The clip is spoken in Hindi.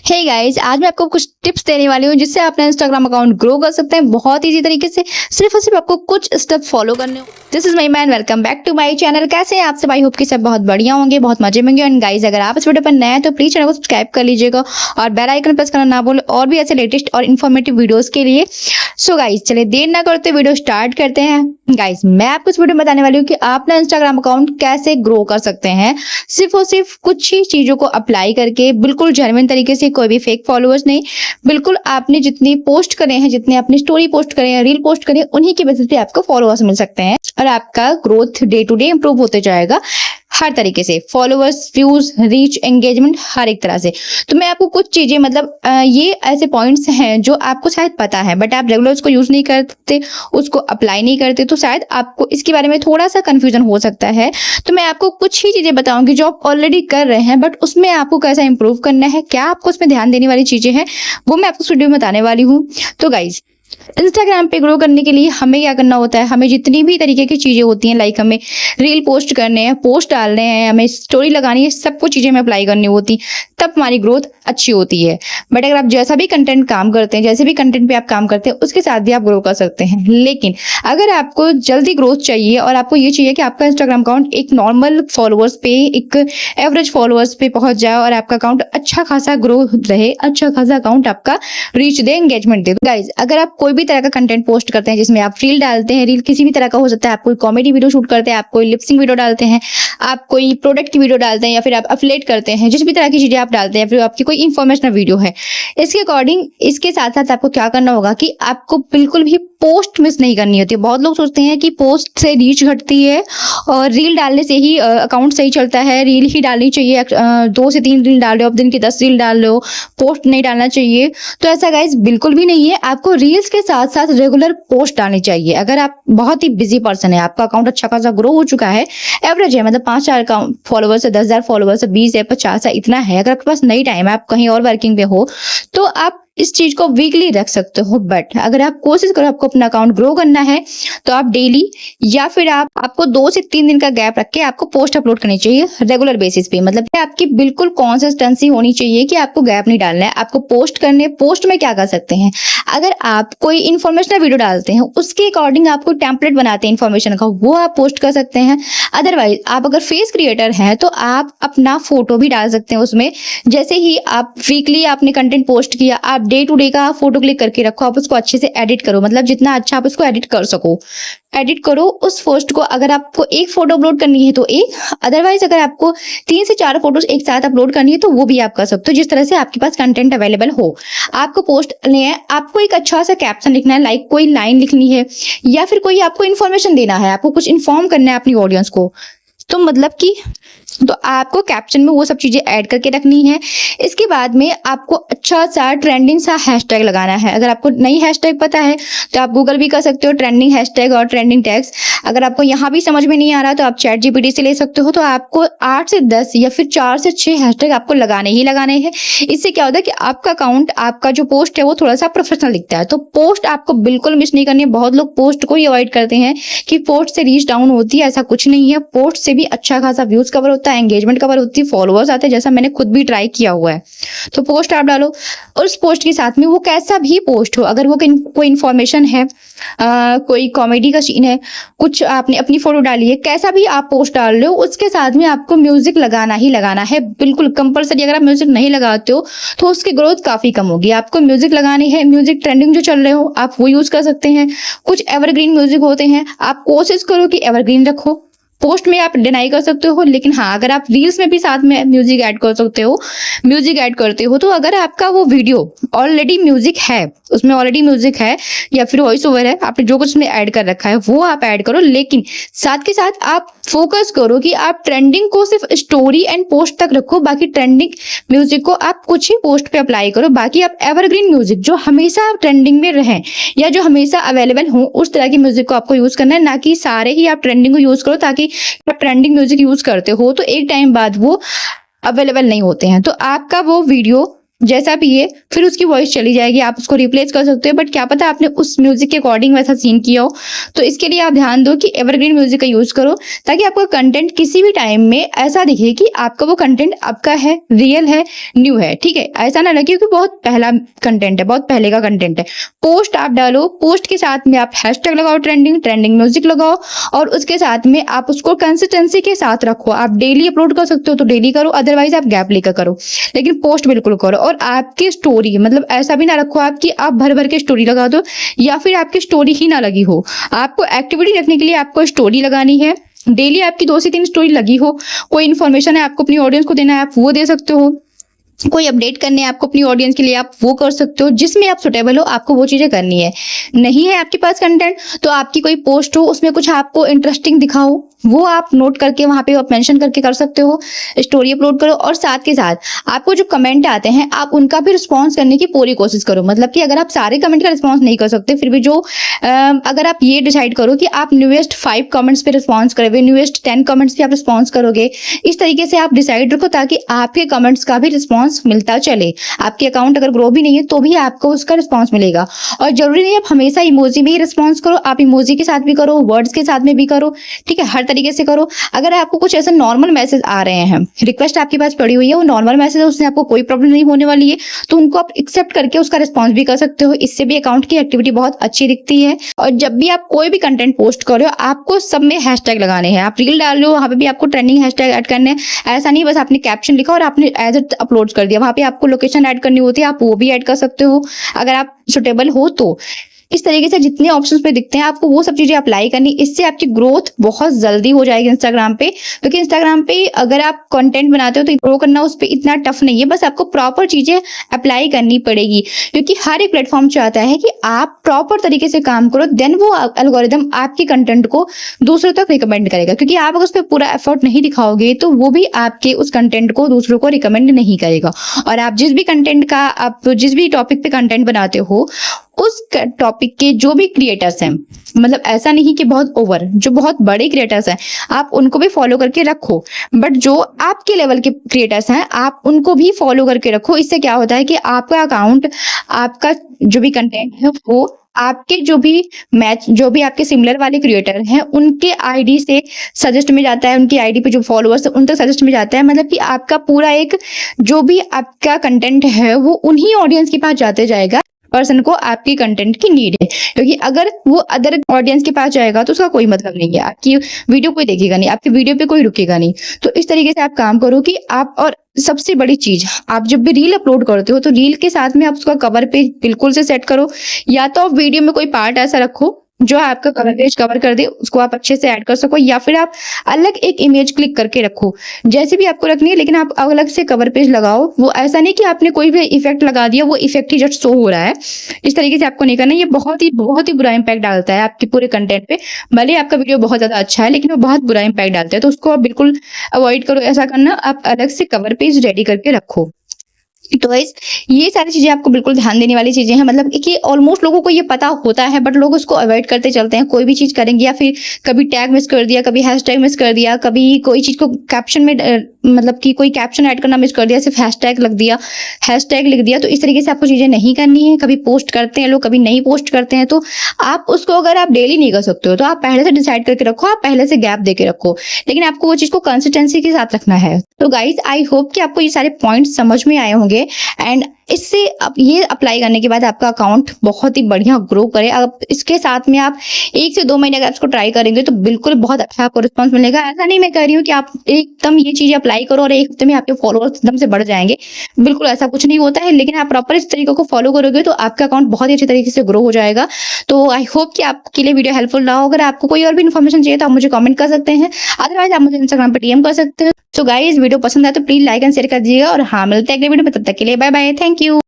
हे गाइस, आज मैं आपको कुछ टिप्स देने वाली हूँ जिससे आप अपना इंस्टाग्राम अकाउंट ग्रो कर सकते हैं बहुत इजी तरीके से। सिर्फ और सिर्फ आपको कुछ स्टेप फॉलो करने हो। This is my man, welcome back to my channel. कैसे हैं आप सब? आई होप कि सब बहुत बढ़िया होंगे, बहुत मजे में होंगे। एंड गाइस, अगर आप इस वीडियो पर नए हैं तो प्लीज चैनल को सब्सक्राइब कर लीजिएगा और बेल आइकन प्रेस करना ना भूलें और भी ऐसे लेटेस्ट और इन्फॉर्मेटिव वीडियोस के लिए। सो गाइस, चलिए देर ना करते वीडियो स्टार्ट करते हैं। गाइस, मैं आपको इस वीडियो में बताने वाली हूँ कि आप अपना इंस्टाग्राम अकाउंट कैसे ग्रो कर सकते हैं सिर्फ और सिर्फ कुछ ही चीजों को अप्लाई करके, बिल्कुल जेन्युइन तरीके से, कोई भी फेक फॉलोअर्स नहीं। बिल्कुल आपने जितनी पोस्ट करे हैं, जितने अपनी स्टोरी पोस्ट करे हैं, रील पोस्ट करे हैं, उन्हीं के बेसिस पे आपको फॉलोअर्स मिल सकते हैं और आपका growth day to day improve होते जाएगा हर तरीके से। फॉलोअर्स, व्यूज, रीच, एंगेजमेंट, हर एक तरह से। तो मैं आपको कुछ चीजें ये ऐसे पॉइंट्स हैं जो आपको शायद पता है बट आप रेगुलर उसको यूज नहीं करते, उसको अप्लाई नहीं करते, तो शायद आपको इसके बारे में थोड़ा सा कंफ्यूजन हो सकता है। तो मैं आपको कुछ ही चीजें बताऊंगी जो आप ऑलरेडी कर रहे हैं बट उसमें आपको कैसा इंप्रूव करना है, क्या आपको उसमें ध्यान देने वाली चीजें हैं, वो मैं आपको इस वीडियो में बताने वाली हूँ। तो गाइज, इंस्टाग्राम पे ग्रो करने के लिए हमें क्या करना होता है, हमें जितनी भी तरीके की चीजें होती हैं, लाइक हमें रील पोस्ट करने हैं, पोस्ट डालने हैं, हमें स्टोरी लगानी है, सब कुछ चीजें हमें अप्लाई करनी होती, तब हमारी ग्रोथ अच्छी होती है। बट अगर आप जैसा भी कंटेंट काम करते हैं, जैसे भी कंटेंट पे आप काम करते हैं, उसके साथ भी आप ग्रो कर सकते हैं। लेकिन अगर आपको जल्दी ग्रोथ चाहिए और आपको ये चाहिए कि आपका इंस्टाग्राम अकाउंट एक नॉर्मल फॉलोअर्स पे, एक एवरेज फॉलोअर्स पे पहुंच जाए और आपका अकाउंट अच्छा खासा ग्रो रहे, अच्छा खासा अकाउंट आपका रीच दे, एंगेजमेंट दे। गाइज, अगर आप कोई भी तरह का कंटेंट पोस्ट करते हैं जिसमें आप रील डालते हैं, रील किसी भी तरह का हो सकता है, आप कोई कॉमेडी वीडियो शूट करते हैं, आप कोई लिपसिंग वीडियो डालते हैं, आप कोई प्रोडक्ट की वीडियो डालते हैं, या फिर आप अफिलिएट करते हैं, जिस भी तरह की चीजें आप डालते हैं, फिर आपकी कोई इन्फॉर्मेशनल वीडियो है, इसके अकॉर्डिंग इसके साथ साथ आपको क्या करना होगा कि आपको बिल्कुल भी पोस्ट मिस नहीं करनी होती है। बहुत लोग सोचते हैं कि पोस्ट से रीच घटती है और रील डालने से ही अकाउंट सही चलता है, रील ही डालनी चाहिए, 2 से 3 रील डाल रहे हो, अब दिन की 10 रील डाल रहे हो, पोस्ट नहीं डालना चाहिए। तो ऐसा गाइस बिल्कुल भी नहीं है। आपको रील्स के साथ साथ रेगुलर पोस्ट डालनी चाहिए। अगर आप बहुत ही बिजी पर्सन है, आपका अकाउंट अच्छा खासा ग्रो हो चुका है, एवरेज है, मतलब 5,000 फॉलोवर्स है, 10,000 फॉलोवर्स है, 20 है, 50 है, इतना है, अगर आपके पास नहीं टाइम है, आप कहीं और वर्किंग पे हो, तो आप इस चीज को वीकली रख सकते हो। बट अगर आप कोशिश करो, आपको अपना अकाउंट ग्रो करना है, तो आप डेली या फिर आपको 2 से 3 दिन का गैप रख के आपको पोस्ट अपलोड करनी चाहिए रेगुलर बेसिस पे। मतलब आपकी बिल्कुल कंसिस्टेंसी होनी चाहिए कि आपको गैप नहीं डालना है, आपको पोस्ट करने। पोस्ट में क्या कर सकते हैं, अगर आप कोई इन्फॉर्मेशनल वीडियो डालते हैं, उसके अकॉर्डिंग आपको टेम्पलेट बनाते हैं इन्फॉर्मेशन का, वो आप पोस्ट कर सकते हैं। अदरवाइज आप अगर फेस क्रिएटर हैं तो आप अपना फोटो भी डाल सकते हैं उसमें। जैसे ही आप वीकली आपने कंटेंट पोस्ट किया, आप डे टू डे का फोटो क्लिक करके रखो, आप उसको अच्छे से एडिट करो, मतलब जितना अच्छा आप उसको एडिट कर सको, एडिट करो उस पोस्ट को। अगर आपको एक फोटो अपलोड करनी है तो एक, अदरवाइज अगर आपको 3 से 4 फोटोज एक साथ अपलोड करनी है तो वो भी आप कर सकते हो, जिस तरह से आपके पास कंटेंट अवेलेबल हो। आपको पोस्ट करनी है, आपको एक अच्छा सा कैप्शन लिखना है, लाइक कोई लाइन लिखनी है, या फिर कोई आपको इन्फॉर्मेशन देना है, आपको कुछ इन्फॉर्म करना है अपनी ऑडियंस को, तो मतलब कि तो आपको कैप्शन में वो सब चीजें ऐड करके रखनी है। इसके बाद में आपको अच्छा सा ट्रेंडिंग सा हैशटैग लगाना है। अगर आपको नई हैशटैग पता है तो आप गूगल भी कर सकते हो, ट्रेंडिंग हैशटैग और ट्रेंडिंग टैग्स। अगर आपको यहाँ भी समझ में नहीं आ रहा तो आप चैट जीपीटी से ले सकते हो। तो आपको 8 से 10 या फिर 4 से 6 हैशटैग आपको लगाने ही लगाने हैं। इससे क्या होता है कि आपका अकाउंट, आपका जो पोस्ट है वो थोड़ा सा प्रोफेशनल दिखता है। तो पोस्ट आपको बिल्कुल मिस नहीं करनी है। बहुत लोग पोस्ट को ही अवॉइड करते हैं कि पोस्ट से रीच डाउन होती है, ऐसा कुछ नहीं है। पोस्ट से भी अच्छा खासा व्यूज कवर होता है, एंगेजमेंट कवर होती है, फॉलोअर्स आते हैं, जैसा मैंने खुद भी ट्राई किया हुआ है। तो पोस्ट आप डालो और उस पोस्ट के साथ में वो कैसा भी पोस्ट हो, अगर वो कोई इन्फॉर्मेशन है, कोई कॉमेडी का सीन है, कुछ आपने अपनी फोटो डाली है, कैसा भी आप पोस्ट डाल रहे हो, उसके साथ में आपको म्यूजिक लगाना ही लगाना है, बिल्कुल कंपलसरी। अगर आप म्यूजिक नहीं लगाते हो तो उसकी ग्रोथ काफी कम होगी। आपको म्यूजिक लगानी है, म्यूजिक ट्रेंडिंग जो चल रहे हो आप वो यूज कर सकते हैं। कुछ एवरग्रीन म्यूजिक होते हैं, आप कोशिश करो कि एवरग्रीन रखो। पोस्ट में आप डिनाई कर सकते हो, लेकिन हाँ, अगर आप रील्स में भी साथ में म्यूजिक ऐड कर सकते हो, म्यूजिक ऐड करते हो, तो अगर आपका वो वीडियो ऑलरेडी म्यूजिक है, उसमें ऑलरेडी म्यूजिक है या फिर वॉइस ओवर है, आपने जो कुछ उसमें ऐड कर रखा है वो आप ऐड करो। लेकिन साथ के साथ आप फोकस करो कि आप ट्रेंडिंग को सिर्फ स्टोरी एंड पोस्ट तक रखो, बाकी ट्रेंडिंग म्यूजिक को आप कुछ ही पोस्ट पे अप्लाई करो। बाकी आप एवरग्रीन म्यूजिक जो हमेशा ट्रेंडिंग में रहे या जो हमेशा अवेलेबल हो, उस तरह की म्यूजिक को आपको यूज करना है, ना कि सारे ही आप ट्रेंडिंग को यूज करो। ताकि आप ट्रेंडिंग म्यूजिक यूज करते हो तो एक टाइम बाद वो अवेलेबल नहीं होते हैं, तो आपका वो वीडियो जैसा भी है, फिर उसकी वॉइस चली जाएगी, आप उसको रिप्लेस कर सकते हो, बट क्या पता आपने उस म्यूजिक के अकॉर्डिंग वैसा सीन किया हो। तो इसके लिए आप ध्यान दो कि एवरग्रीन म्यूजिक का यूज करो, ताकि आपका कंटेंट किसी भी टाइम में ऐसा दिखे कि आपका वो कंटेंट आपका है, रियल है, न्यू है। ठीक है, ऐसा ना लगे कि बहुत पहला कंटेंट है, बहुत पहले का कंटेंट है। पोस्ट आप डालो, पोस्ट के साथ में आप हैशटैग लगाओ, ट्रेंडिंग म्यूजिक लगाओ, और उसके साथ में आप उसको कंसिस्टेंसी के साथ रखो। आप डेली अपलोड कर सकते हो तो डेली करो, अदरवाइज आप गैप लेकर करो, लेकिन पोस्ट बिल्कुल करो। और आपकी स्टोरी मतलब ऐसा भी ना रखो आप कि आप भर भर के स्टोरी लगा दो, या फिर आपकी स्टोरी ही ना लगी हो। आपको एक्टिविटी रखने के लिए आपको स्टोरी लगानी है, डेली आपकी 2 से 3 स्टोरी लगी हो। कोई इन्फॉर्मेशन है आपको अपनी ऑडियंस को देना है, आप वो दे सकते हो। कोई अपडेट करने हैं आपको अपनी ऑडियंस के लिए, आप वो कर सकते हो। जिसमें आप सुटेबल हो आपको वो चीजें करनी है। नहीं है आपके पास कंटेंट, तो आपकी कोई पोस्ट हो उसमें कुछ आपको इंटरेस्टिंग दिखाओ, वो आप नोट करके वहां पे आप मेंशन करके कर सकते हो, स्टोरी अपलोड करो। और साथ के साथ आपको जो कमेंट आते हैं आप उनका भी रिस्पॉन्स करने की पूरी कोशिश करो। मतलब कि अगर आप सारे कमेंट का रिस्पॉन्स नहीं कर सकते, फिर भी जो अगर आप ये डिसाइड करो कि आप न्यूएस्ट 5 कमेंट्स पे रिस्पॉन्स करोगे, न्यूएस्ट 10 कमेंट्स पे आप रिस्पॉन्स करोगे, इस तरीके से आप डिसाइड रखो, ताकि आपके कमेंट्स का भी रिस्पॉन्स मिलता चले। आपके अकाउंट अगर ग्रो भी नहीं है तो भी आपको उसका रिस्पॉन्स मिलेगा। और जरूरी नहीं आप हमेशा इमोजी में ही रिस्पॉन्स करो, आप इमोजी के साथ भी करो, वर्ड्स के साथ में भी करो। ठीक है, हर तरीके से करो। अगर आपको कुछ ऐसे नॉर्मल मैसेज आ रहे हैं, रिक्वेस्ट आपके पास पड़ी हुई है, वो नॉर्मल मैसेज है, उससे आपको कोई प्रॉब्लम नहीं होने वाली है, तो उनको आप एक्सेप्ट करके उसका रिस्पॉन्स भी कर सकते हो। इससे भी अकाउंट की एक्टिविटी बहुत अच्छी दिखती है। और जब भी आप कोई भी कंटेंट पोस्ट करो, आपको सब में हैशटैग लगाने हैं। आप रील डाल रहे हो, वहां पे भी आपको ट्रेंडिंग हैशटैग ऐड करने हैं। ऐसा नहीं बस आपने कैप्शन लिखा और आपने एज इट अपलोड कर दिया, वहां पे आपको लोकेशन ऐड करनी होती है, आप वो भी ऐड कर सकते हो अगर आप सुटेबल हो तो। इस तरीके से जितने ऑप्शंस पे दिखते हैं आपको वो सब चीजें अप्लाई करनी। इससे आपकी ग्रोथ बहुत जल्दी हो जाएगी इंस्टाग्राम पे, क्योंकि इंस्टाग्राम पे अगर आप कंटेंट बनाते हो तो ग्रो करना उस पर इतना टफ नहीं है, बस आपको प्रॉपर चीजें अप्लाई करनी पड़ेगी। क्योंकि हर एक प्लेटफॉर्म चाहता है कि आप प्रॉपर तरीके से काम करो, देन वो एल्गोरिदम आपके कंटेंट को दूसरों तक रिकमेंड करेगा। क्योंकि आप अगर उस पर पूरा एफर्ट नहीं दिखाओगे तो वो भी आपके उस कंटेंट को दूसरों को रिकमेंड नहीं करेगा। और आप जिस भी कंटेंट का, आप जिस भी टॉपिक पे कंटेंट बनाते हो, उस टॉपिक के जो भी क्रिएटर्स हैं, मतलब ऐसा नहीं कि बहुत ओवर, जो बहुत बड़े क्रिएटर्स हैं आप उनको भी फॉलो करके रखो, बट जो आपके लेवल के क्रिएटर्स हैं आप उनको भी फॉलो करके रखो। इससे क्या होता है कि आपका अकाउंट, आपका जो भी कंटेंट है वो आपके जो भी आपके सिमिलर वाले क्रिएटर हैं उनके आईडी से सजेस्ट में जाता है, उनकी आईडी पे जो फॉलोअर्स है उन तक सजेस्ट में जाता है। मतलब कि आपका पूरा एक जो भी आपका कंटेंट है वो उन्हीं ऑडियंस के पास जाते जाएगा पर्सन को आपकी कंटेंट की नीड है। क्योंकि अगर वो अदर ऑडियंस के पास जाएगा तो उसका कोई मतलब नहीं है, आपकी वीडियो कोई देखेगा नहीं, आपकी वीडियो पे कोई रुकेगा नहीं। तो इस तरीके से आप काम करो कि आप, और सबसे बड़ी चीज, आप जब भी रील अपलोड करते हो तो रील के साथ में आप उसका कवर पेज बिल्कुल से सेट करो। या तो आप वीडियो में कोई पार्ट ऐसा रखो जो आपका कवर पेज कवर कर दे, उसको आप अच्छे से ऐड कर सको, या फिर आप अलग एक इमेज क्लिक करके रखो, जैसे भी आपको रखनी है, लेकिन आप अलग से कवर पेज लगाओ। वो ऐसा नहीं कि आपने कोई भी इफेक्ट लगा दिया, वो इफेक्ट ही जस्ट शो हो रहा है। इस तरीके से आपको नहीं करना, ये बहुत ही बुरा इंपैक्ट डालता है आपके पूरे कंटेंट पे। भले आपका वीडियो बहुत ज्यादा अच्छा है लेकिन वो बहुत बुरा इंपैक्ट डालता है, तो उसको आप बिल्कुल अवॉइड करो ऐसा करना। आप अलग से कवर पेज रेडी करके रखो। तो गाइस ये सारी चीजें आपको बिल्कुल ध्यान देने वाली चीजें हैं। मतलब कि ऑलमोस्ट लोगों को ये पता होता है बट लोग उसको अवॉइड करते चलते हैं। कोई भी चीज करेंगे या फिर कभी टैग मिस कर दिया, कभी हैशटैग मिस कर दिया, कभी कोई चीज को कैप्शन में मतलब कि कोई कैप्शन ऐड करना मिस कर दिया, सिर्फ हैशटैग लिख दिया, हैशटैग लिख दिया। तो इस तरीके से आपको चीजें नहीं करनी है। कभी पोस्ट करते हैं लोग, कभी नहीं पोस्ट करते हैं, तो आप उसको अगर आप डेली नहीं कर सकते हो तो आप पहले से डिसाइड करके रखो, आप पहले से गैप देके रखो, लेकिन आपको वो चीज को कंसिस्टेंसी के साथ रखना है। तो गाइज आई होप कि आपको ये सारे पॉइंट्स समझ में आए होंगे एंड इससे अब ये अप्लाई करने के बाद आपका अकाउंट बहुत ही बढ़िया ग्रो करे। अब इसके साथ में आप 1 से 2 महीने अगर इसको ट्राई करेंगे तो बिल्कुल बहुत अच्छा आपको रिस्पॉन्स मिलेगा। ऐसा नहीं मैं कह रही हूँ कि आप एकदम ये चीजें अप्लाई करो और 1 हफ्ते में आपके फॉलोअर्स एकदम से बढ़ जाएंगे, बिल्कुल ऐसा कुछ नहीं होता है। लेकिन आप प्रॉपर इस तरीके को फॉलो करोगे तो आपका अकाउंट बहुत ही अच्छे तरीके से ग्रो हो जाएगा। तो आई होप कि आपके लिए वीडियो हेल्पफुल रहा हो। अगर आपको कोई और भी इन्फॉर्मेशन चाहिए तो आप मुझे कमेंट कर सकते हैं, अदरवाइज आप मुझे इंस्टाग्राम पर डीएम कर सकते हैं। तो गाइस वीडियो पसंद आए तो प्लीज लाइक एंड शेयर कर दीजिएगा। और हाँ, मिलते हैं अगले वीडियो में, तब तक के लिए बाय बाय, थैंक यू।